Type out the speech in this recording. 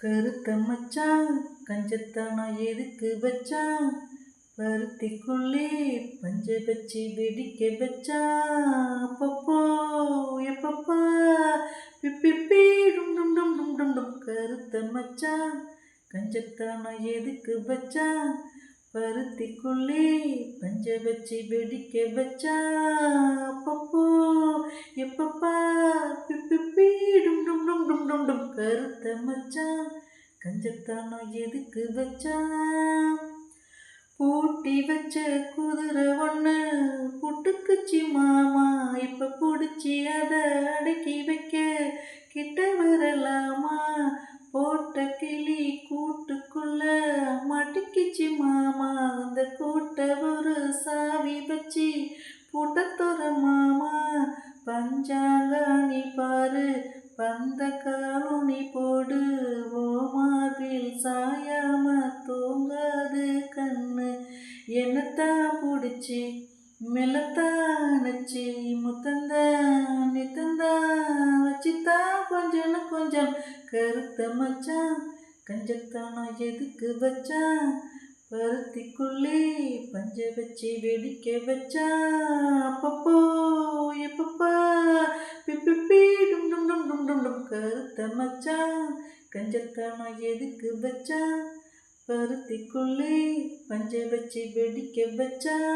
கருத்த மச்சான் கஞ்சத்தானா எதுக்கு வச்சான்? பருத்திக்குள்ளே பஞ்ச வச்சு வெடிக்க வச்சான். அப்பப்போ எப்பப்பா பிப்பிப்பி டும் டும் டும் டும் டும் டும். கருத்த மச்சான் கஞ்சத்தானா எதுக்கு வச்சான்? பருத்திக்குள்ளே பஞ்ச வச்சு வெடிக்க வச்சான். அப்பப்போ எப்பப்பா பிப்பிப்பி டும் டும் டும் டும் டும் டும். கருத்த மச்சான் கஞ்சத்தானா எதுக்கு வச்சான்? பூட்டி வச்ச குதிரை ஒண்ணு புட்டுக்குச்சி மாமா, இப்ப புடிச்சி அத அடக்கி வைக்க கிட்ட வரலாமா? போட்ட கிளி கூட்டுக்குள்ள மாட்டிக்கிச்சி மாமா, அந்த கூட்ட ஒரு சாவி வச்சு பூட்ட தோற மாமா. பஞ்சாங்காணி பாரு பந்த காலோனி போடு, ஓமாவில் சாயாம தூங்காது கண்ணு. என்னத்தான் பிடிச்சி மெல்லத்தான் நச்சு முத்தந்தான் நித்தந்தான் வச்சுத்தான் கொஞ்சம் கொஞ்சம். கருத்த மச்சான் கஞ்சத்தானா எதுக்கு வச்சான்? பருத்திக்குள்ளே பஞ்ச வச்சு வெடிக்க வச்சான். அப்பப்போ எப்பப்பா பிப்பிப்பி டும் டும் டும் டும் டும் டும். கருத்த மச்சான் கஞ்சத்தானா எதுக்கு வச்சான்? பருத்திக்குள்ளே பஞ்ச வச்சு வெடிக்க வச்சான்.